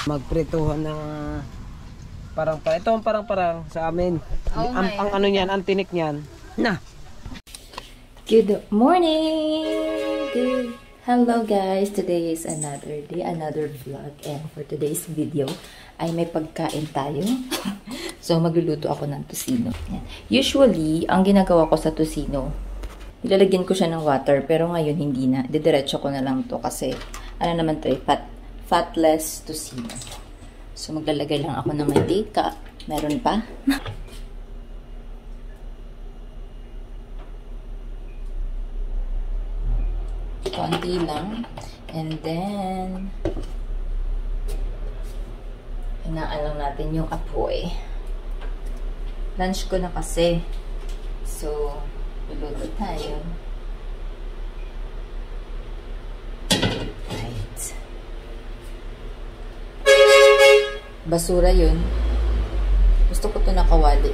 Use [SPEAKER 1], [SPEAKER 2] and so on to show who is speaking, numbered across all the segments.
[SPEAKER 1] Magprituhan ng parang-parang. Ito ang parang-parang sa amin.
[SPEAKER 2] Oh,
[SPEAKER 1] ang ano niyan, ang tinik niyan. Na.
[SPEAKER 2] Good morning! Hello guys! Today is another day, another vlog. And for today's video, ay may pagkain tayo. So, magluluto ako ng tocino. Usually, ang ginagawa ko sa tocino, nilalagyan ko siya ng water. Pero ngayon, hindi na. Didiretso ko na lang to kasi, ano naman to, fatless tocino. So, maglalagay lang ako ng mantika. Meron pa? Konti lang. And then, hinaan lang natin yung apoy. Lunch ko na kasi. So, luluto tayo. Right. Basura yun. Gusto ko ito nakawali.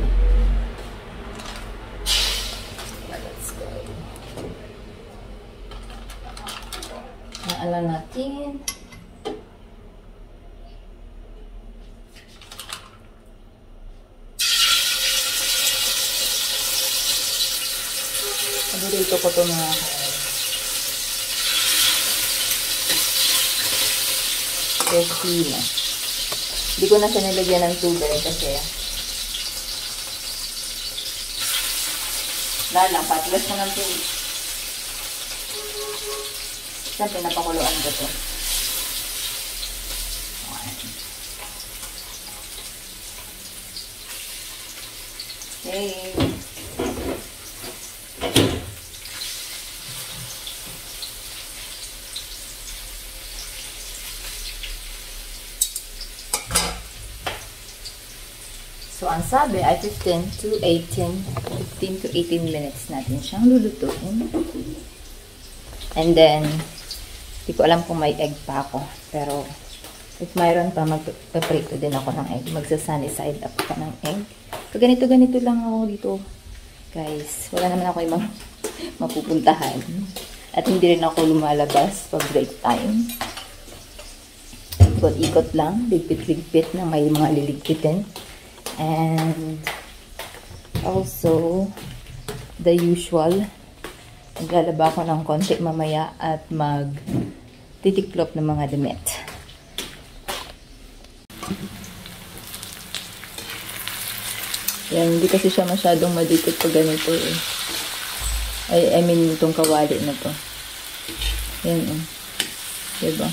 [SPEAKER 2] Let's go. Hinaan natin. Paborito ko ito mga tocino. Hindi ko na siya nilagyan ng tubig kasi lalang, patigas mo ng tubig. Siyempre, napakuluan ko ito. Okay. So, ang sabi ay 15 to 18 minutes natin siyang lulutuin. And then, hindi ko alam kung may egg pa ako. Pero, if mayroon pa, magpaprito din ako ng egg. Magsa-sunny side up pa ng egg. So, ganito lang ako dito. Guys, wala naman ako ibang mapupuntahan. At hindi rin ako lumalabas pag break time. Ikot-ikot lang. Ligpit-ligpit na may mga liligpitin. And also, the usual, maglalaba ako ng konti mamaya at mag-titiklop ng mga damit. Yan, hindi kasi siya masyadong madikit pag ganito eh. I mean, itong kawali na to. Yan eh. Diba?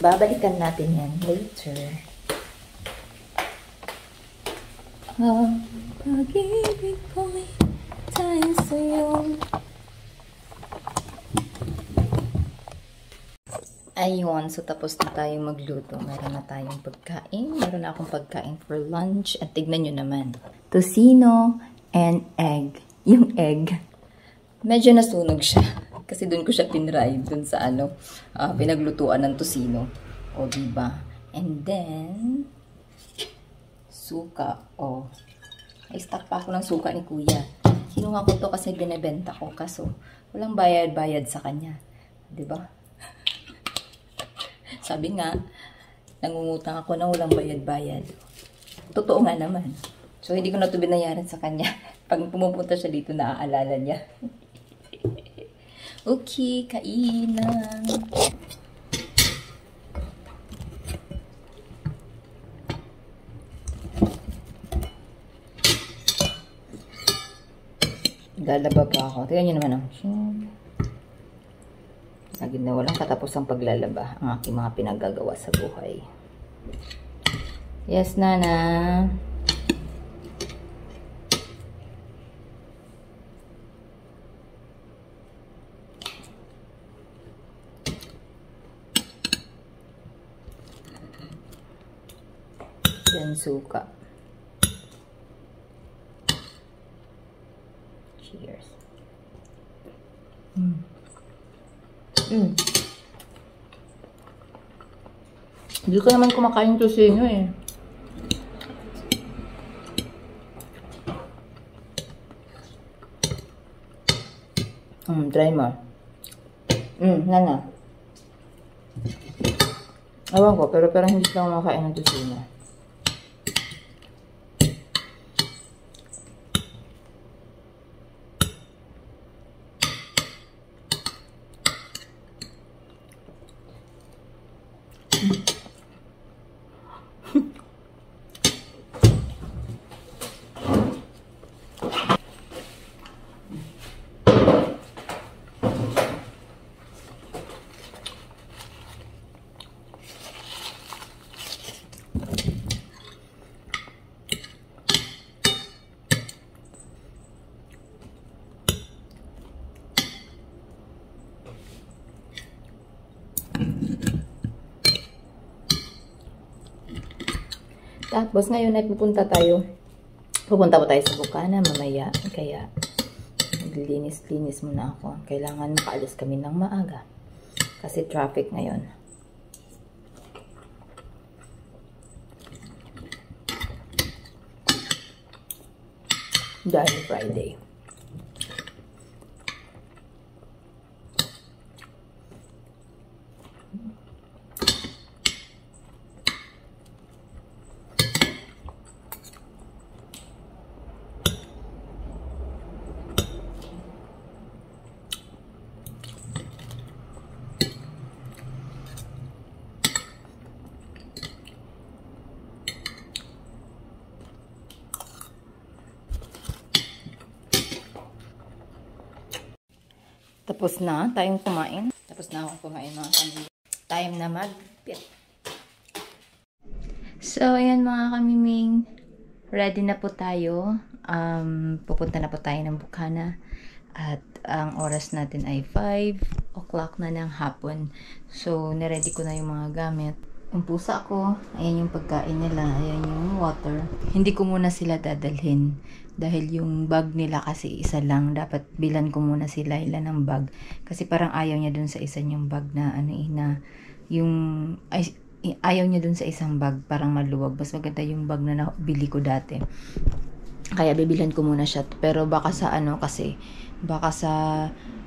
[SPEAKER 2] Babalikan natin yan later. Ang pag-ibig ko'y tayo sa'yo. Ayun, so tapos na tayong magluto. Meron na tayong pagkain. Meron na akong pagkain for lunch. At tignan nyo naman. Tocino and egg. Yung egg, medyo nasunog siya. Kasi doon ko siya tinry, doon sa pinaglutuan ng tocino. O, diba? And then, suka. O, ay stock pa ako ng suka ni kuya. Kinuha ko to kasi binebenta ko. Kaso, walang bayad-bayad sa kanya. Diba? Sabi nga, nangungutang ako na walang bayad-bayad. Totoo nga naman. So, hindi ko na ito binayaran sa kanya. Pag pumupunta siya dito, naaalala niya. Okay, kainan. Lalaba pa ako. Tingnan nyo naman ang lagi na walang katapos ang paglalaba ang aking mga pinagagawa sa buhay. Yes, Nana. Yan suka. Cheers. Hindi ko naman kumakain to sa inyo eh. Try mo. Nana. Ewan ko, pero hindi sila kumakain ng tusino. Tapos ngayon ay pupunta po tayo sa Bukana mamaya. Kaya maglinis-linis muna ako. Kailangan makaalis kami ng maaga. Kasi traffic ngayon. Dahil Friday. Tapos na tayong kumain. Tapos na akong kumain mga kamiming. Time na mag-pit. So, ayan mga kamiming. Ready na po tayo. Pupunta na po tayo ng Bukana. At ang oras natin ay 5 o'clock na ng hapon. So, niready ko na yung mga gamit. Yung pusa ko, ayan yung pagkain nila, ayan yung water. Hindi ko muna sila dadalhin. Dahil yung bag nila kasi isa lang. Dapat bilan ko muna sila ilan ng bag. Kasi parang ayaw niya dun sa isa niyang bag na ayaw niya dun sa isang bag. Parang maluwag. Mas maganda yung bag na nabili ko dati. Kaya bibilhan ko muna siya. Pero baka sa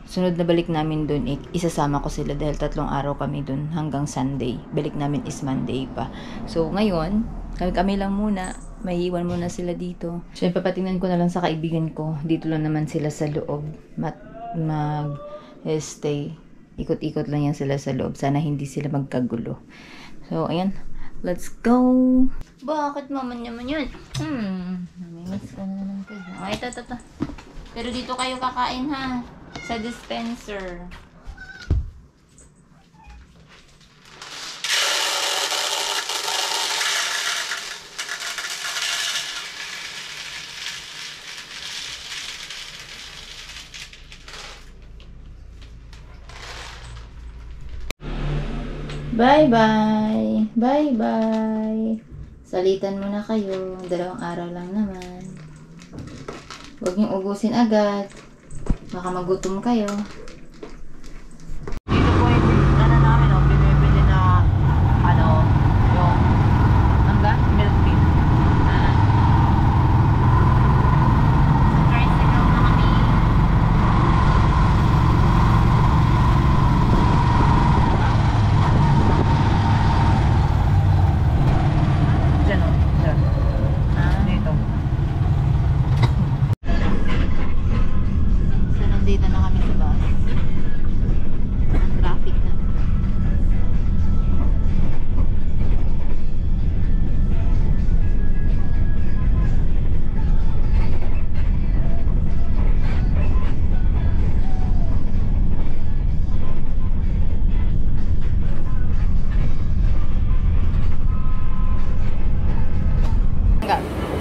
[SPEAKER 2] sunod na balik namin dun, isasama ko sila dahil 3 araw kami dun hanggang Sunday. Balik namin is Monday pa. So, ngayon, kami lang muna. May iwan muna sila dito. Siyempre, patingnan ko na lang sa kaibigan ko. Dito lang naman sila sa loob. Mag-stay. Ikot-ikot lang yan sila sa loob. Sana hindi sila magkagulo. So, ayan. Let's go! Bakit naman yun? Namimiss ko na naman kayo. Ay, ito. Pero dito kayo kakain ha. Sa dispenser. Bye-bye! Bye-bye! Salitan muna kayo. 2 araw lang naman. Huwag niyong ubusin agad. Baka magutom kayo.
[SPEAKER 1] Dito po yung namin, binibili na yung milk tea.
[SPEAKER 2] Tricycle na kami.
[SPEAKER 1] Diyan o. Dito.
[SPEAKER 2] So, nandito na kami sa bus. Ang traffic na.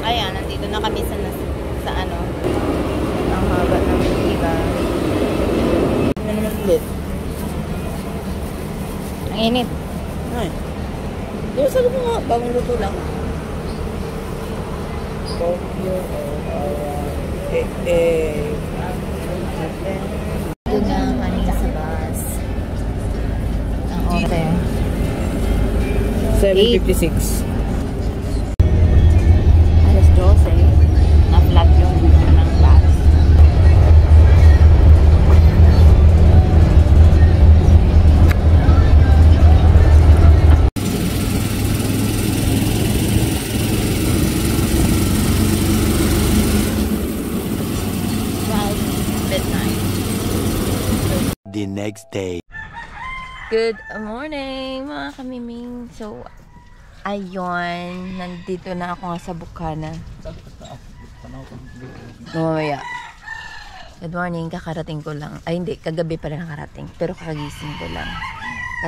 [SPEAKER 2] Ayan, nandito na kami sa ang haba ng iba. Ano naman ulit? Ang init.
[SPEAKER 1] Ay.
[SPEAKER 2] Di ba sabi ko nga, bagong luto lang. Doon na kami sa bus. Ang oras.
[SPEAKER 1] 7:56.
[SPEAKER 2] Alas 12. Na-flat yung gulong ng bus. Midnight.
[SPEAKER 3] The next day.
[SPEAKER 2] Good morning mga kamiming. So, ayun. Nandito na ako nga sa Bukana. Mamaya. Good morning. Kakarating ko lang. Ay hindi, kagabi pala nakarating. Pero kagising ko lang.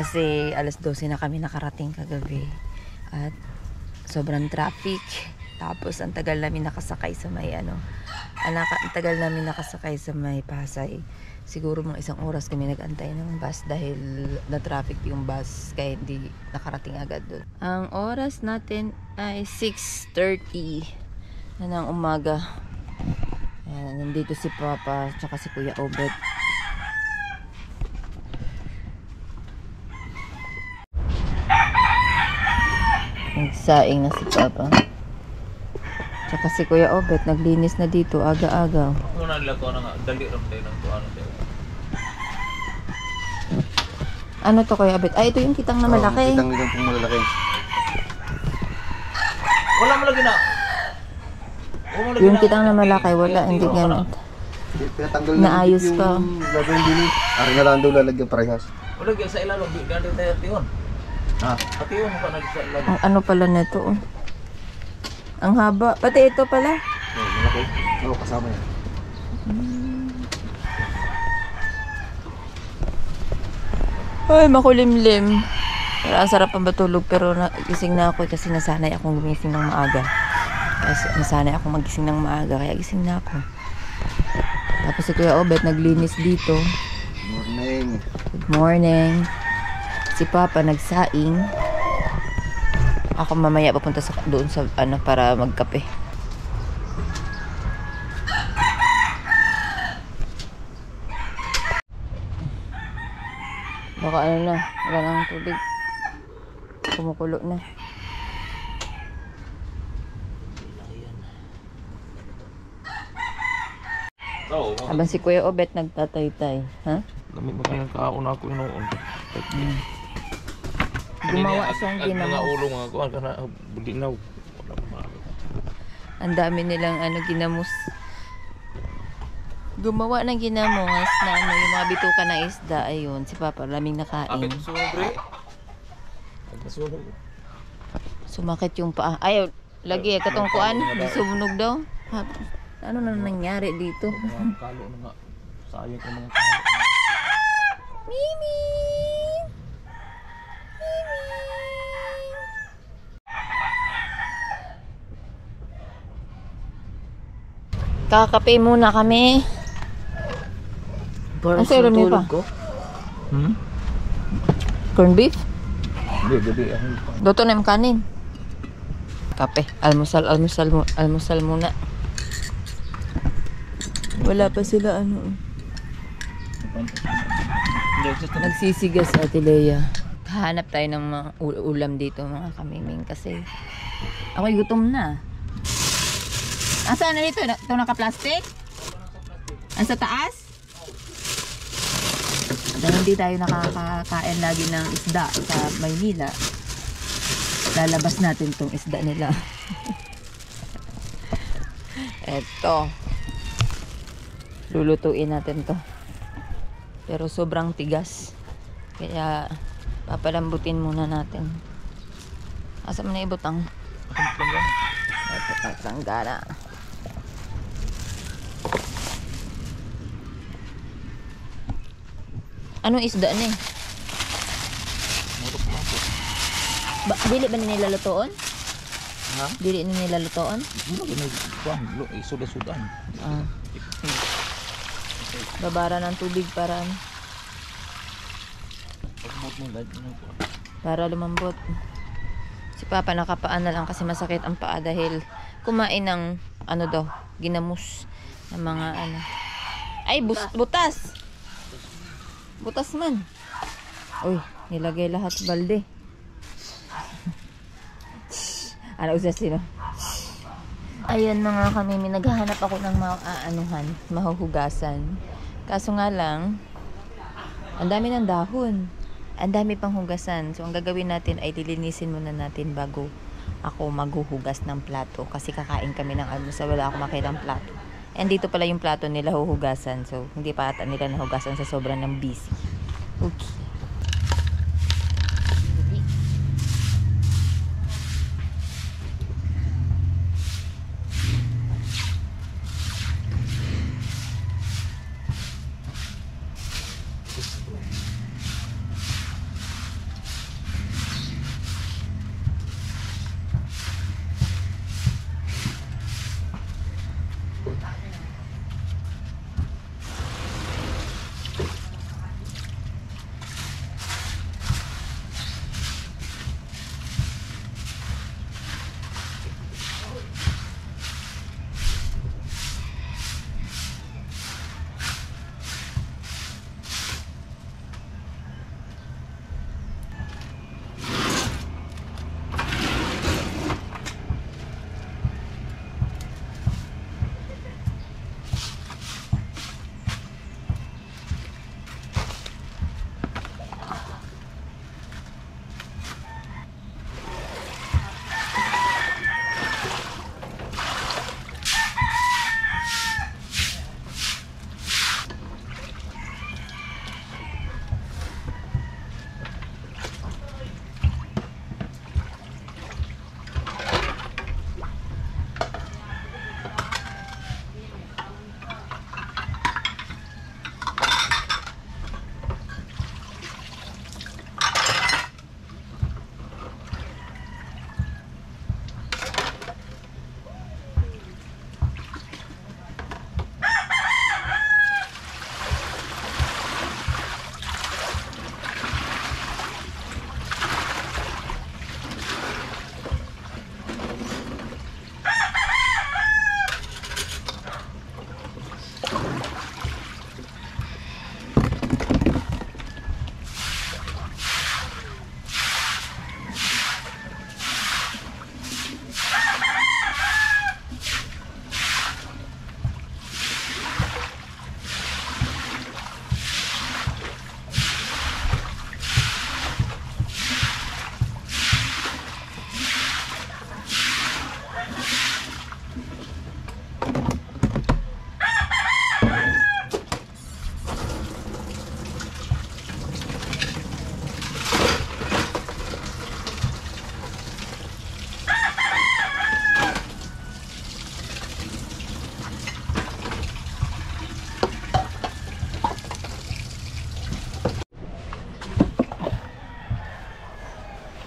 [SPEAKER 2] Kasi alas 12 na kami nakarating kagabi. At sobrang traffic. Tapos ang tagal namin nakasakay sa may ang tagal namin nakasakay sa may Pasay. Siguro mga 1 oras kami nag-antay ng bus dahil na-traffic yung bus kaya hindi nakarating agad doon. Ang oras natin ay 6:30 na ng umaga. Ayan, nandito si Papa tsaka si Kuya Obet. Nagsaing na si Papa. Tsaka si Kuya Obet naglinis na dito aga-aga.
[SPEAKER 4] Kung naglato na nga, dali ram tayo ng tuwan tayo.
[SPEAKER 2] Ano to Kuya Obet? Ay, ito yung kitang na malaki.
[SPEAKER 5] Kitang nila pong malalaki.
[SPEAKER 4] Wala mo lagi na.
[SPEAKER 2] Yung kitang na malaki, wala, hindi gamit.
[SPEAKER 5] Pinatanggal
[SPEAKER 2] Naayos
[SPEAKER 5] yung
[SPEAKER 2] ko.
[SPEAKER 5] gagawin din eh. Ari na lang daw lalagyan parehas.
[SPEAKER 4] Wala gyud sa ilalog, ganda tayo tiyon.
[SPEAKER 5] Ha?
[SPEAKER 4] Atiyon mo ka na sa ilalog.
[SPEAKER 2] Ang ano pala nito, oh. Ang haba. Pati ito pala.
[SPEAKER 5] Oh, malaki. Oo, kasama yan.
[SPEAKER 2] Ay, makulimlim. Pero ang sarap ang matulog. Pero gising na ako kasi nasanay akong gumising ng maaga. Kasi nasanay akong magising ng maaga. Kaya gising na ako. Tapos si Kuya Obet naglinis dito.
[SPEAKER 5] Morning.
[SPEAKER 2] Good morning. Si Papa nagsaing. Ako mamaya papunta doon sa para magkape. Baka na, wala nang tubig. Kumukulo na.
[SPEAKER 4] Oo.
[SPEAKER 2] Habang si Kuya Obet nagtataytay, ha?
[SPEAKER 4] Dami mo kayang kauna ako noon.
[SPEAKER 2] Gumawa siyang
[SPEAKER 4] Mga
[SPEAKER 2] ginamos.
[SPEAKER 4] ulo mga kuan kana bulinaw. Wala pa.
[SPEAKER 2] Ang dami nilang ginamos. Gumawa ng ginamos na yung mga bituka ng isda. Ayun, si Papa laming nakain.
[SPEAKER 4] Akit sobre. Agasunog.
[SPEAKER 2] Sumakit yung paa. Ay, lagi katungkuan. Sumunog daw. Ano na nangyari dito?
[SPEAKER 4] Mga kalo na nga. Sayang ko mga kalo.
[SPEAKER 2] Mimi! Kakape muna kami. Ang sa'yo rin pa? Corn beef?
[SPEAKER 4] Hindi, gabi ako.
[SPEAKER 2] Luto na yung kanin. Kape. Almusal muna. Wala pa sila Nagsisigas Ate Leia. Hahanap tayo ng mga ulam dito mga kamiming kasi ako'y gutom na. Saan na dito? Ito naka-plastic? Sa taas? Dahil hindi tayo nakakakain lagi ng isda sa Maynila. Lalabas natin tong isda nila. Eto. Lulutuin natin to. Pero sobrang tigas. Kaya papalambutin muna natin. Asa mo na ibutang? Ito patanggana. Anong isda ni? Dili ba nila lutoon?
[SPEAKER 4] Ha?
[SPEAKER 2] Dili nila lutoon?
[SPEAKER 4] Ano gani kuan? Suda-sudan.
[SPEAKER 2] Babara ng tubig para lumambot. Si Papa nakapaan na lang kasi masakit ang paa dahil kumain ng ginamos ng mga Ay, butas. Butas man. Uy, nilagay lahat balde. Ano usa sino? Ayan mga kami, naghahanap ako ng mahuhugasan. Kaso nga lang, ang dami ng dahon. Ang dami pang hugasan. So, ang gagawin natin ay lilinisin muna natin bago ako maghuhugas ng plato. Kasi kakain kami ng almusal. Wala akong makitang plato. And dito pala yung plato nila huhugasan. So, hindi pa ata nila nahugasan sa sobrang ng busy. Okay.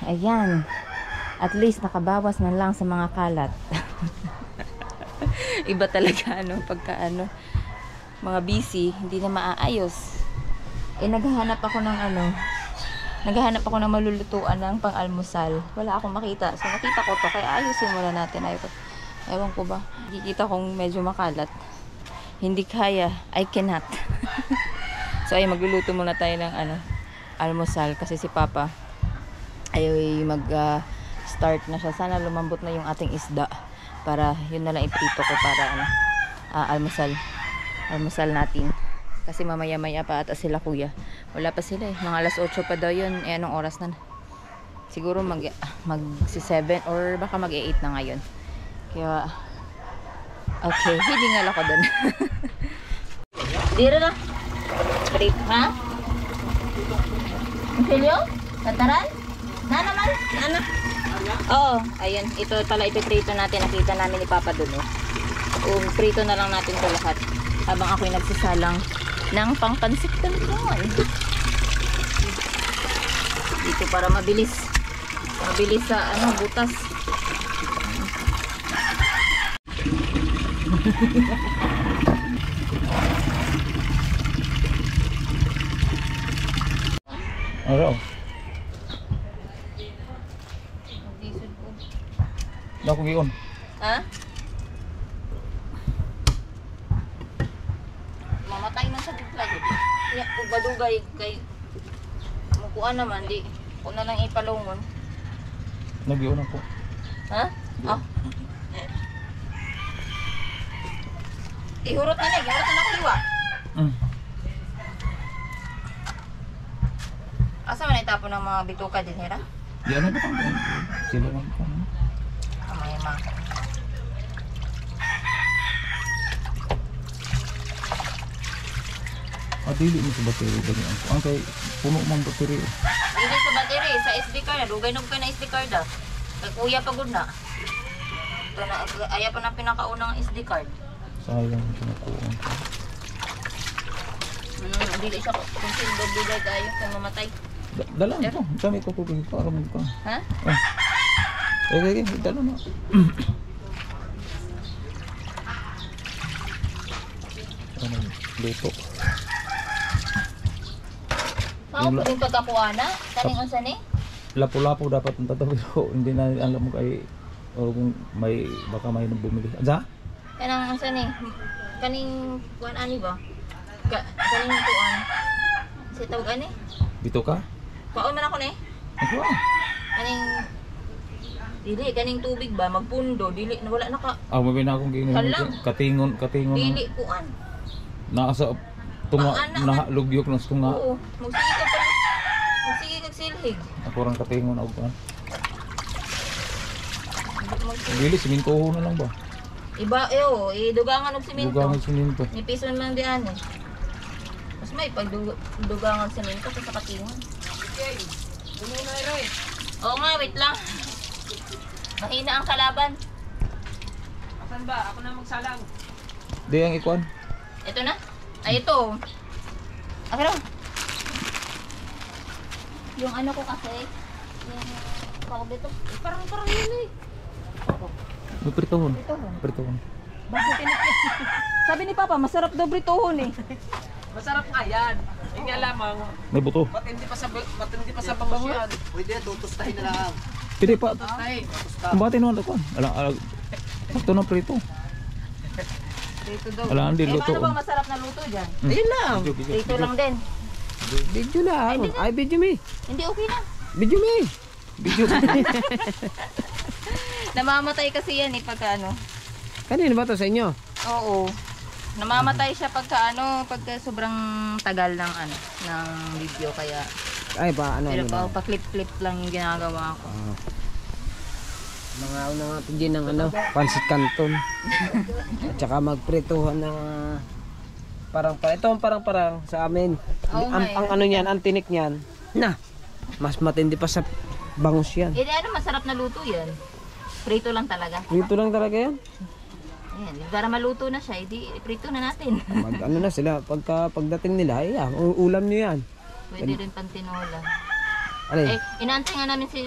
[SPEAKER 2] Ayan. At least nakabawas na lang sa mga kalat. Iba talaga pagka mga busy, hindi na maaayos. Naghahanap ako ng malulutuan ng pang-almusal. Wala akong makita. So nakita ko to, kaya ayusin muna natin. Ewan ko ba, nakikita kong medyo makalat. Hindi kaya, I cannot. So ay magluluto muna tayo ng almusal kasi si Papa ay mag-start na siya. Sana lumambot na yung ating isda para yun na lang iprito ko para almusal natin. Kasi mamaya-maya pa ata sila kuya. Wala pa sila mga alas 8 pa daw yun. Anong oras na? Siguro si 7 or baka mag-8 na ngayon. Kaya okay, hilingal ako dun. Dito na. Trip, ha? Silyo? Tataran? Na naman? Ano? Oo, ayun. Ito pala ipiprito natin. Nakita namin ni Papa dun. Prito na lang natin ito lahat. Habang ako'y nagsisalang ng pangpansik naman. Dito para mabilis. Mabilis sa butas.
[SPEAKER 4] Ano? Dako giyon.
[SPEAKER 2] Ha? Mamatay man sa biglag. Ya, ug badugay kay mukuan naman di. Ko na lang ipalungon.
[SPEAKER 4] Nagiyon ako.
[SPEAKER 2] Ha? Ah. Ihurot na na. Ihurot na na kaliwa. Asa man itapon ng mga bituka din, Hera?
[SPEAKER 4] Yan na ba? Sila lang pa.
[SPEAKER 2] Amay ma.
[SPEAKER 4] Dili mo sa battery dali ang kay puno man battery.
[SPEAKER 2] Dili sa battery, sa SD card. Dugay na ka na SD card ah. Kay kuya pagod na. Ito na, ayaw pa ng pinakaunang SD card.
[SPEAKER 4] Sayang kinukuha.
[SPEAKER 2] Dili siya kung sildo bigay kayo kay mamatay.
[SPEAKER 4] Dala mo. Dami ko tubig para mo ka.
[SPEAKER 2] Ha?
[SPEAKER 4] Okay, dala mo. Dito.
[SPEAKER 2] Mao po din pagkakuana, kaning unsa ni?
[SPEAKER 4] Lapu-lapu dapat ang tatabi ko. Hindi na alam mo kay o kung may baka may nang bumili. Adza?
[SPEAKER 2] Kanang unsa ni? Kaning kuan ani ba? Kaning kuan. Si tawag ani?
[SPEAKER 4] Bito ka?
[SPEAKER 2] Kaon man ako ni.
[SPEAKER 4] Ako.
[SPEAKER 2] Kaning dili kaning tubig ba magpundo, dili wala na ka.
[SPEAKER 4] May na akong gingon. Katingon.
[SPEAKER 2] Dili kuan.
[SPEAKER 4] Naasa tunga nahalugyok ng tunga.
[SPEAKER 2] Oo, magsige ka pa. Magsige kag silhig.
[SPEAKER 4] Ako rang katingon og kan. Dili siminto na lang ba?
[SPEAKER 2] Iba idugangan og semento.
[SPEAKER 4] Dugangan siminto.
[SPEAKER 2] Ni piso man di ani. Mas may pagdugangan semento sa katingon. Okay. Muna ray. Oo nga, wait lang. Mahina ang kalaban.
[SPEAKER 1] Asan ba? Ako na magsalang.
[SPEAKER 4] Di ang ikuan.
[SPEAKER 2] Ito na. Ay, ito. Akira. Yung ano ko kasi, yung tawag dito, parang yun eh.
[SPEAKER 4] May pritohon. Pritohon.
[SPEAKER 2] Bakit sabi ni Papa, masarap daw britohon eh.
[SPEAKER 1] Masarap nga yan. Yung nga lamang,
[SPEAKER 4] May buto.
[SPEAKER 1] ba't hindi pa sa bangus yan?
[SPEAKER 5] Pwede, tutustahin na lang.
[SPEAKER 4] Pili pa.
[SPEAKER 1] Ay,
[SPEAKER 4] Kumbatin naman ako. Alang. Ito na prito.
[SPEAKER 2] Dito daw.
[SPEAKER 4] Wala, hindi luto.
[SPEAKER 2] Paano bang masarap na luto dyan?
[SPEAKER 1] ayun lang.
[SPEAKER 2] Dito lang din.
[SPEAKER 1] Video lang. Ay, video me.
[SPEAKER 2] Hindi okay na.
[SPEAKER 1] Video me. Video me.
[SPEAKER 2] Namamatay kasi yan eh pagka ano.
[SPEAKER 1] Kanino ba to sa inyo?
[SPEAKER 2] Oo. Namamatay siya pagka sobrang tagal ng ng video kaya.
[SPEAKER 1] Ay, ano
[SPEAKER 2] Pero
[SPEAKER 1] ba?
[SPEAKER 2] pa clip lang yung ginagawa ko.
[SPEAKER 1] Mga una nga din ng pansit canton. At saka magprituhan ng ito ang parang sa amin.
[SPEAKER 2] Oo nga
[SPEAKER 1] Ang ano niyan, ang tinik niyan. Na, mas matindi pa sa bangus yan.
[SPEAKER 2] Masarap na luto yan. Prito lang talaga.
[SPEAKER 1] Prito lang talaga yan.
[SPEAKER 2] Ayan, para maluto na siya, prito na natin.
[SPEAKER 1] Ano na sila, pagdating nila, ay ulam niyo yan.
[SPEAKER 2] Pwede rin pantinola.
[SPEAKER 1] Alay.
[SPEAKER 2] Inaantay nga namin si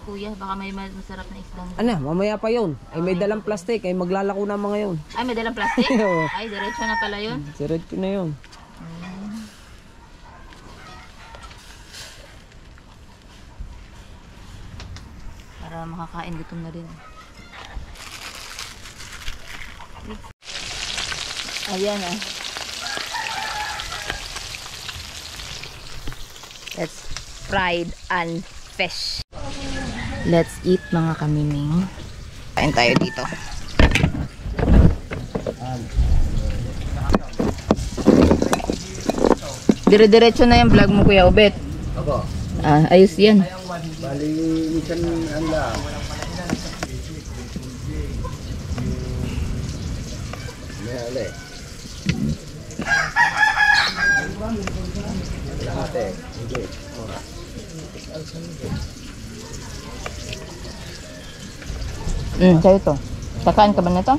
[SPEAKER 2] kuya, baka may masarap na isdang.
[SPEAKER 1] Mamaya pa yun. Ay may dalang plastic, ay maglalako na mga yun.
[SPEAKER 2] Ay, may dalang plastic?
[SPEAKER 1] Oo.
[SPEAKER 2] Ay, diretso na pala yun.
[SPEAKER 1] Diretso na yun.
[SPEAKER 2] Para makakain, gutom na rin. Ayan That's fried and fish. Let's eat mga kamiming. Kain tayo dito. Dire-diretso na yung vlog mo, Kuya Obet.
[SPEAKER 5] Ako.
[SPEAKER 2] Ayos yan.
[SPEAKER 5] Bali, minsan ang lang. May hali. Ate, hindi.
[SPEAKER 2] Sa'yo to. Kakain ka ba na to?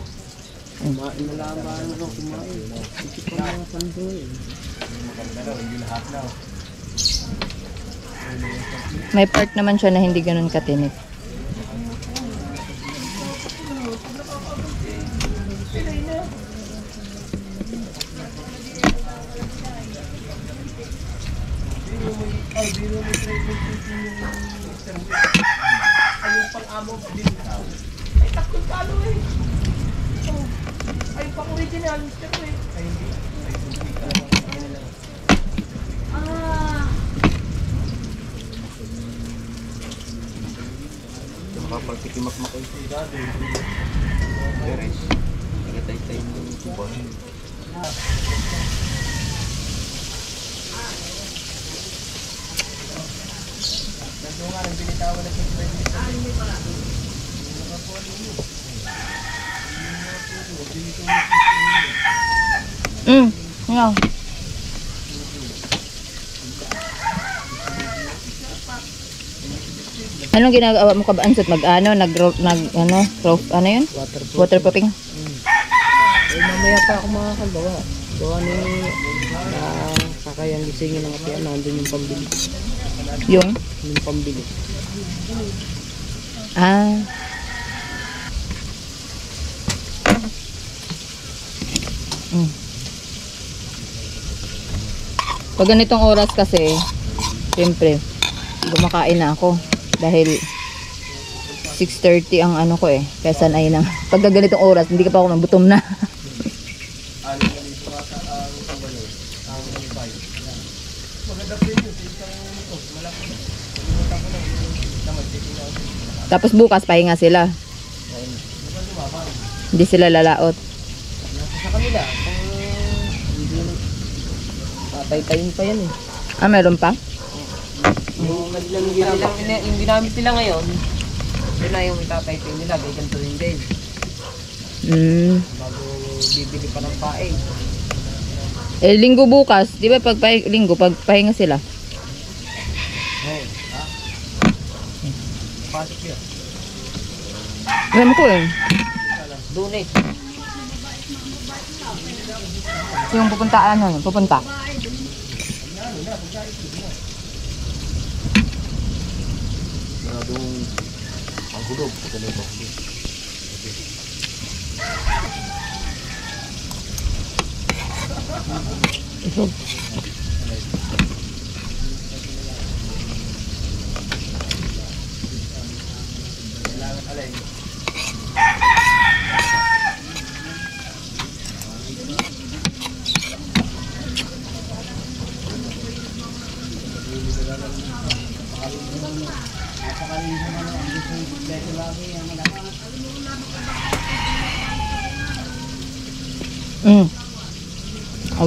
[SPEAKER 2] May part naman siya na hindi ganun katinik.
[SPEAKER 5] Makapalpit
[SPEAKER 4] Timak-makay sa idado. Peres. Nagatay-tay mo yung tuba.
[SPEAKER 2] Ngaw. Anong ginagawa mo ka ba ansot ano ano yun? Waterproofing.
[SPEAKER 1] Mamaya pa ako makakagawa. Gawa ni kakayang gisingin ng apian, nandun yung pambili.
[SPEAKER 2] Yung
[SPEAKER 1] Pambili.
[SPEAKER 2] ah. Pag ganitong oras kasi, siyempre, kumakain na ako. Dahil 6:30 ang ano ko eh. Kaya sanay na. Pag ganitong oras, hindi ka pa ako magutom na. Tapos bukas, pahinga sila. Hindi sila lalaot.
[SPEAKER 1] Sa kanila, tatay-tayin pa yan eh.
[SPEAKER 2] Ah, meron pa?
[SPEAKER 1] Yung ginamit nila ngayon, yun na yung itatay-tayin nila, ganyan rin din. Bago bibili pa ng paing.
[SPEAKER 2] Eh, linggo bukas, di ba pag linggo, pag pahinga sila?
[SPEAKER 1] Pasok yun.
[SPEAKER 2] Alam ko eh.
[SPEAKER 1] Doon eh.
[SPEAKER 2] Yung pupuntaan ano, pupunta.
[SPEAKER 4] Maradong ang hulog. Pagkanay ba hulog?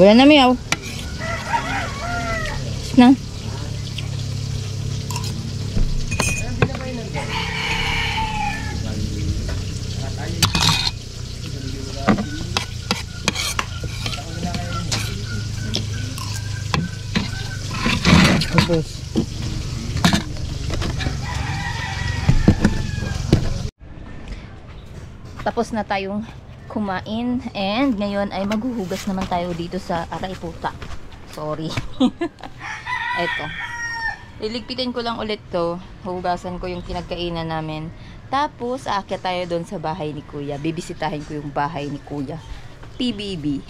[SPEAKER 2] Wala na miyaw. Na.
[SPEAKER 1] Tapos,
[SPEAKER 2] tapos na tayong kumain and ngayon ay maghuhugas naman tayo dito sa aray puta. Sorry. Eto. Liligpitin ko lang ulit to. Huhugasan ko yung pinagkainan namin. Tapos aakyat tayo doon sa bahay ni Kuya. Bibisitahin ko yung bahay ni Kuya. PBB.